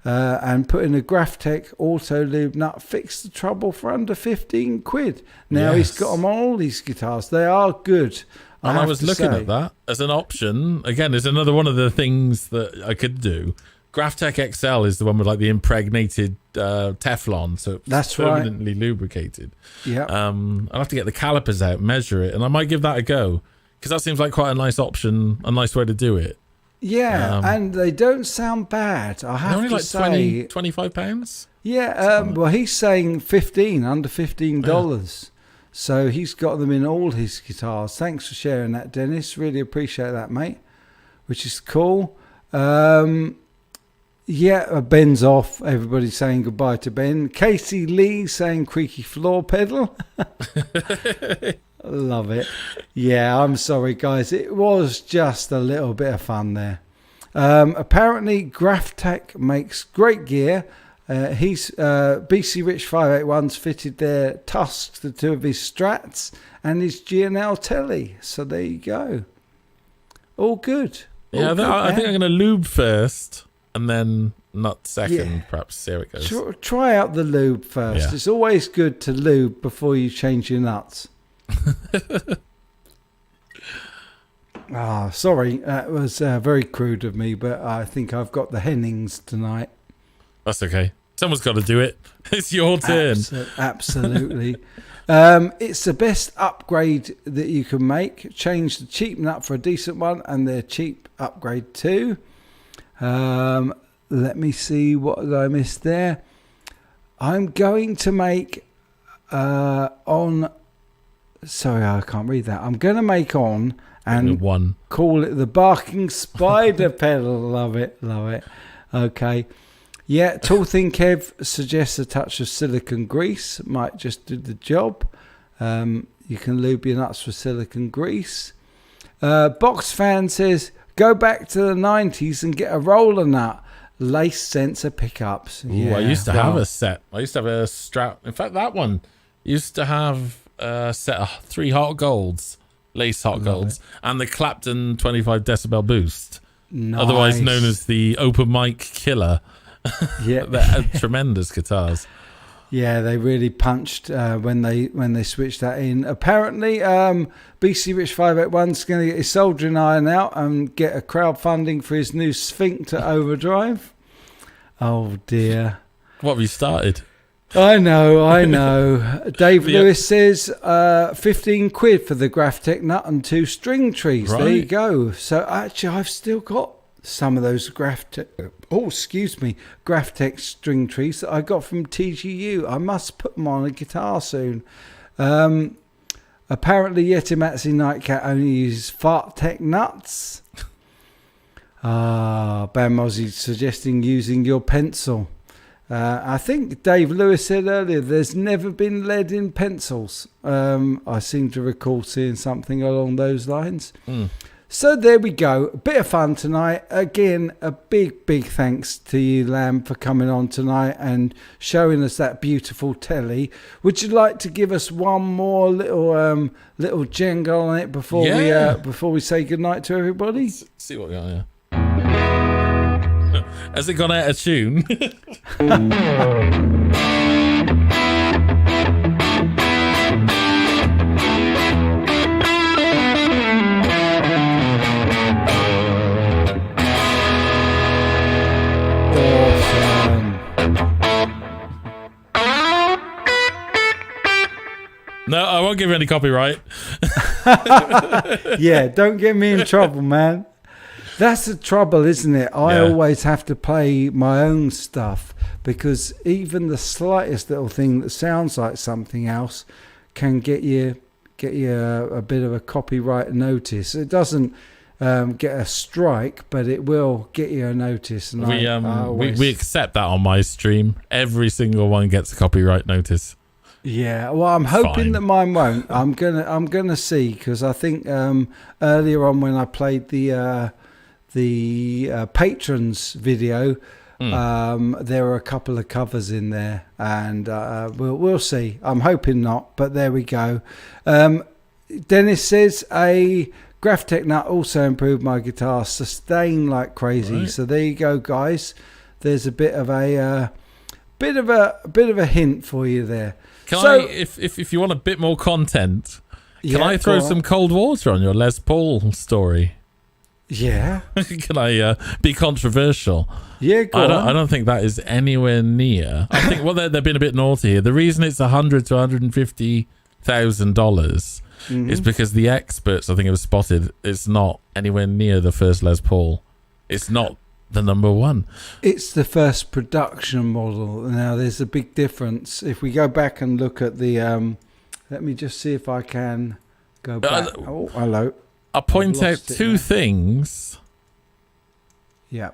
And putting a Graphtec Auto Lube nut fixed the trouble for under 15 quid. Now he's got them on all these guitars. They are good. And I was looking at that as an option. Again, it's another one of the things that I could do. Graphtec XL is the one with like the impregnated Teflon, so it's permanently lubricated. Yeah. I'll have to get the calipers out, measure it, and I might give that a go because that seems like quite a nice option, a nice way to do it. Yeah, and they don't sound bad. I have only to like say, £25. Yeah, well, he's saying under $15. So he's got them in all his guitars. Thanks for sharing that, Dennis. Really appreciate that, mate. Which is cool. Ben's off. Everybody's saying goodbye to Ben. Casey Lee saying creaky floor pedal. Love it. Yeah, I'm sorry, guys. It was just a little bit of fun there. Apparently, Graphtec makes great gear. He's BC Rich 581's fitted their tusks to two of his Strats and his G&L Telly. So there you go. All good. I think I'm going to lube first and then nut second, perhaps. See how it goes. Try out the lube first. Yeah. It's always good to lube before you change your nuts. Sorry, that was very crude of me, but I think I've got the Hennings tonight. That's okay. Someone's got to do it. It's your turn. Absolutely. It's the best upgrade that you can make. Change the cheap nut for a decent one, and their cheap upgrade too. Let me see what did I miss there. I'm going to make Sorry, I can't read that. I'm going to make on and call it the Barking Spider pedal. Love it. Okay. Yeah, Tall Thin Kev suggests a touch of silicone grease. Might just do the job. You can lube your nuts with silicone grease. Box Fan says, go back to the 90s and get a roller nut. Lace sensor pickups. Ooh, I used to have a set. I used to have a strap. In fact, that one used to have a set of 3 hot golds, lace hot golds, and the Clapton 25 decibel boost. Nice. Otherwise known as the open mic killer. Yeah. They're tremendous guitars. Yeah, they really punched when they switched that in. Apparently, BC Rich 581's going to get his soldering iron out and get a crowdfunding for his new Sphincter overdrive. Oh dear. What have you started? I know. Dave Lewis says 15 quid for the Graphtec nut and 2 string trees. Right. There you go. So actually, I've still got some of those Graphtec string trees that I got from TGU. I must put them on a guitar soon. Apparently, Yeti Matzi Nightcat only uses Fartec nuts. Bam Mozzie suggesting using your pencil. I think Dave Lewis said earlier there's never been lead in pencils. I seem to recall seeing something along those lines. So there we go. A bit of fun tonight. Again, a big thanks to you, Lamb, for coming on tonight and showing us that beautiful telly. Would you like to give us one more little jingle on it before we say goodnight to everybody? Let's see what we got here. Has it gone out of tune? No, I won't give you any copyright. Yeah, don't get me in trouble, man. That's the trouble, isn't it? I always have to play my own stuff because even the slightest little thing that sounds like something else can get you a bit of a copyright notice. It doesn't get a strike, but it will get you a notice. And we accept that on my stream. Every single one gets a copyright notice. Yeah, well, I'm hoping that mine won't. I'm gonna see, because I think earlier on when I played the patrons video, there were a couple of covers in there, and we'll see. I'm hoping not, but there we go. Dennis says a Graphtec nut also improved my guitar sustain like crazy. Right. So there you go, guys. There's a bit of a hint for you there. If you want a bit more content, can I throw some cold water on your Les Paul story? Yeah. Can I be controversial? Yeah, I don't think that is anywhere near. I think they've been a bit naughty here. The reason it's $100,000 to $150,000 is because the experts, I think, have spotted it's not anywhere near the first Les Paul. It's not the number one. It's the first production model. Now, there's a big difference. If we go back and look at the, let me just see if I can go back. Oh, hello. I'll point out two things. Yeah.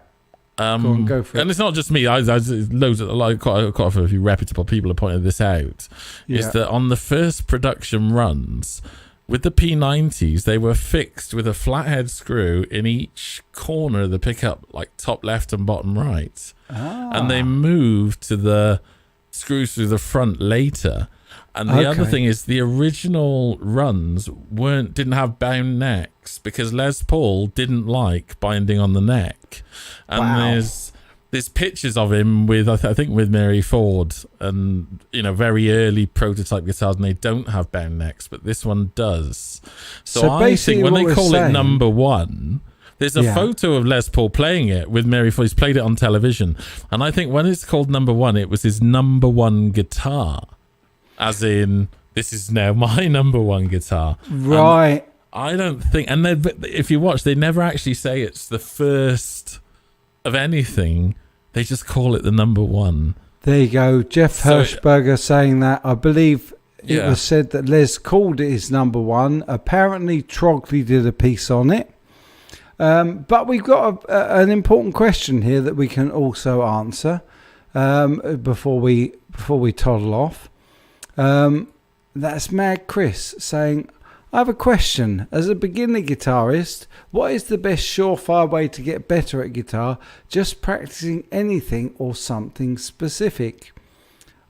Go for it. And it's not just me. Quite a few reputable people have pointed this out. Yeah. Is that on the first production runs with the P90s, they were fixed with a flathead screw in each corner of the pickup, like top left and bottom right. And they moved to the screws through the front later. And the other thing is the original runs didn't have bound necks because Les Paul didn't like binding on the neck. And there's pictures of him with, I think, with Mary Ford and, very early prototype guitars, and they don't have bound necks, but this one does. So I think when they call it number one, there's a photo of Les Paul playing it with Mary Ford. He's played it on television. And I think when it's called number one, it was his number one guitar. As in, this is now my number one guitar. Right. And I don't think, and if you watch, they never actually say it's the first of anything. They just call it the number one. There you go. Jeff Hirschberger saying that. I believe it was said that Les called it his number one. Apparently, Trogley did a piece on it. But we've got an important question here that we can also answer. before we toddle off. That's Mad Chris saying, I have a question. As a beginner guitarist, what is the best surefire way to get better at guitar? Just practicing anything or something specific?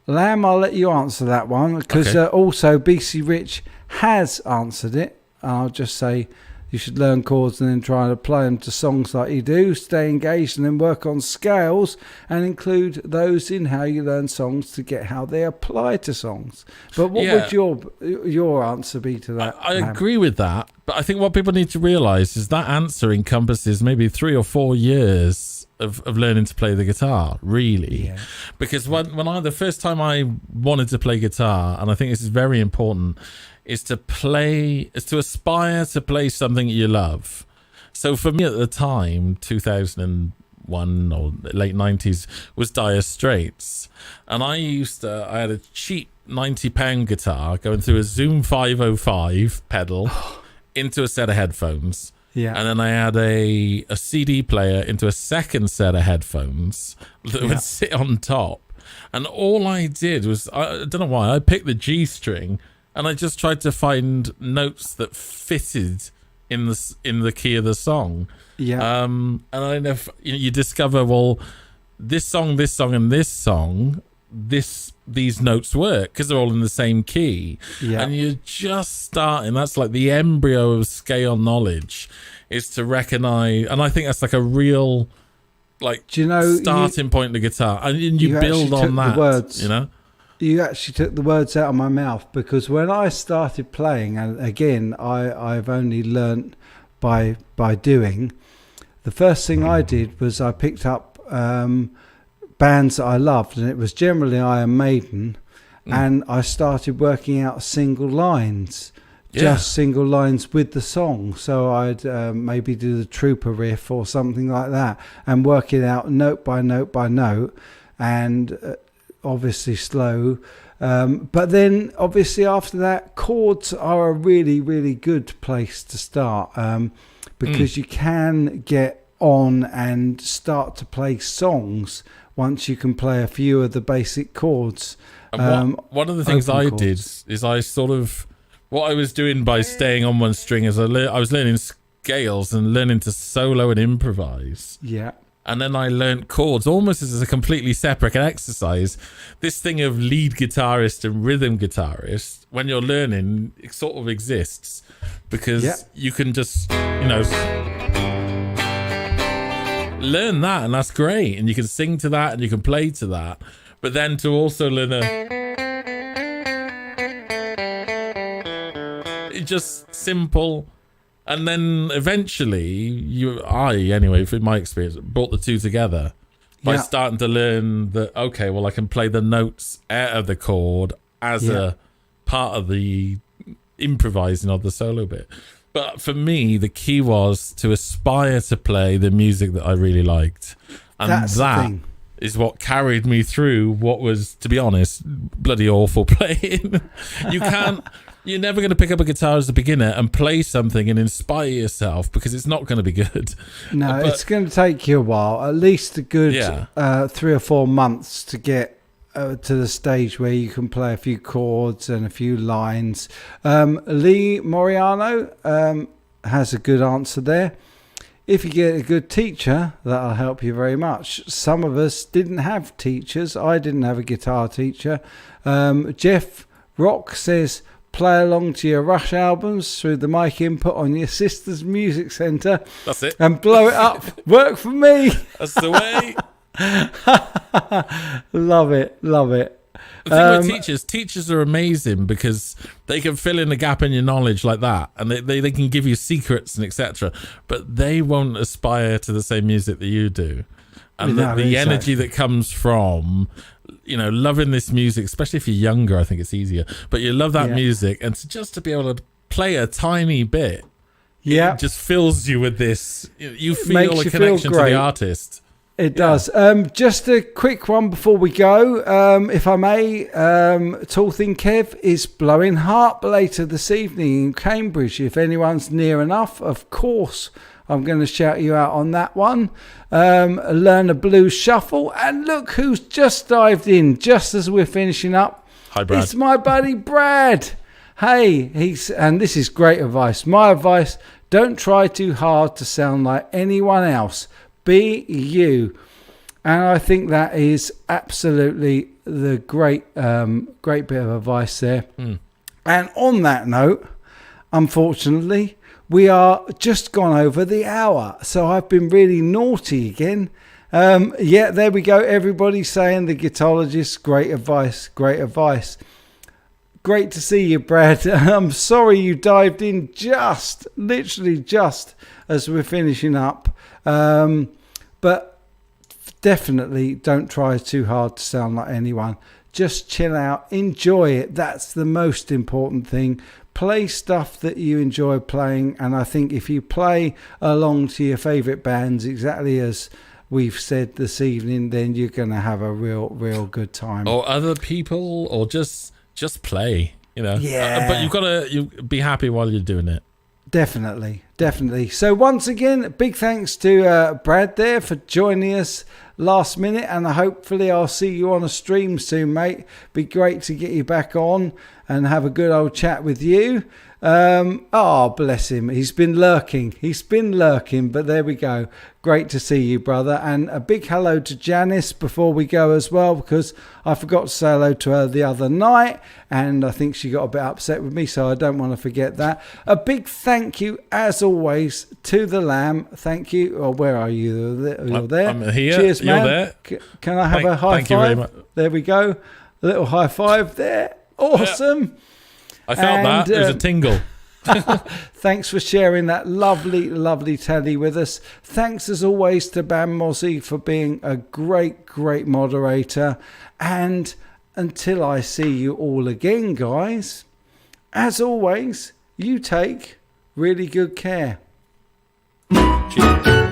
Lamb, I'll let you answer that one, because also BC Rich has answered it. I'll just say you should learn chords and then try to apply them to songs like you do. Stay engaged and then work on scales and include those in how you learn songs to get how they apply to songs. But what would your answer be to that? I agree with that, but I think what people need to realise is that answer encompasses maybe 3 or 4 years of learning to play the guitar, really. Yeah. Because the first time I wanted to play guitar, and I think this is very important, is to aspire to play something you love. So for me at the time, 2001 or late 90s, was Dire Straits. And I had a cheap £90 guitar going through a Zoom 505 pedal into a set of headphones. Yeah. And then I had a CD player into a second set of headphones that would sit on top. And all I did was, I don't know why, I picked the G string and I just tried to find notes that fitted in the key of the song. Yeah. And I never, you discover, well, this song, and this song, these notes work because they're all in the same key. Yeah. And you're just starting. That's like the embryo of scale knowledge, is to recognize. And I think that's like a real, starting point in the guitar. And you build on that. The words. You actually took the words out of my mouth, because when I started playing, and again, I've only learnt by doing, the first thing I did was I picked up bands that I loved, and it was generally Iron Maiden, and I started working out single lines, just single lines with the song. So I'd maybe do the Trooper riff or something like that, and work it out note by note by note, and obviously slow, but then obviously after that, chords are a really, really good place to start, because you can get on and start to play songs once you can play a few of the basic chords. One of the things I did is I sort of, what I was doing by staying on one string is I was learning scales and learning to solo and improvise. Yeah. And then I learnt chords almost as a completely separate exercise. This thing of lead guitarist and rhythm guitarist, when you're learning, it sort of exists, because you can just, learn that, and that's great. And you can sing to that and you can play to that. But then to also learn just simple. And then eventually, anyway, in my experience, brought the two together by starting to learn that, okay, well, I can play the notes out of the chord as a part of the improvising of the solo bit. But for me, the key was to aspire to play the music that I really liked. And that is what carried me through what was, to be honest, bloody awful playing. You're never going to pick up a guitar as a beginner and play something and inspire yourself, because it's not going to be good. No, it's going to take you a while, at least a good 3 or 4 months to get to the stage where you can play a few chords and a few lines. Leigh Moriano has a good answer there. If you get a good teacher, that'll help you very much. Some of us didn't have teachers. I didn't have a guitar teacher. Jeff Rock says, play along to your Rush albums through the mic input on your sister's music centre. That's it. And blow it up. Work for me. That's the way. Love it. The thing with teachers are amazing, because they can fill in the gap in your knowledge like that, and they can give you secrets and etc. But they won't aspire to the same music that you do. And the energy that comes from, loving this music, especially if you're younger, I think it's easier. But you love that music, and to be able to play a tiny bit, it just fills you with this. You feel a connection to the artist. It does. Just a quick one before we go, if I may. Tall Thin Kev is blowing harp later this evening in Cambridge. If anyone's near enough, of course, I'm going to shout you out on that one. Learn a blues shuffle. And look who's just dived in just as we're finishing up. Hi, Brad. It's my buddy Brad. Hey, and this is great advice. My advice, don't try too hard to sound like anyone else. Be you. And I think that is absolutely the great bit of advice there. And on that note, unfortunately, we are just gone over the hour. So I've been really naughty again. Yeah, there we go. Everybody saying the guitarologist, great advice, great advice. Great to see you, Brad. I'm sorry you dived in literally just as we're finishing up. But definitely don't try too hard to sound like anyone. Just chill out, enjoy it. That's the most important thing. Play stuff that you enjoy playing, and I think if you play along to your favourite bands exactly as we've said this evening, then you're going to have a real good time. Or other people, or just play, Yeah. But you've got to be happy while you're doing it. Definitely. So once again, big thanks to Brad there for joining us last minute, and hopefully I'll see you on a stream soon, mate. Be great to get you back on and have a good old chat with you. Bless him. He's been lurking, but there we go. Great to see you, brother. And a big hello to Janice before we go as well, because I forgot to say hello to her the other night, and I think she got a bit upset with me, so I don't want to forget that. A big thank you, as always, to the Lamb. Thank you. Oh, where are you? You're there. I'm here. Cheers, man. You're there. Can I have a high thank five? You very much. There we go. A little high five there. Awesome. I felt that. It was a tingle. Thanks for sharing that lovely telly with us. Thanks as always to Bam Mozzie for being a great moderator. And until I see you all again, guys, as always, you take really good care. Cheers.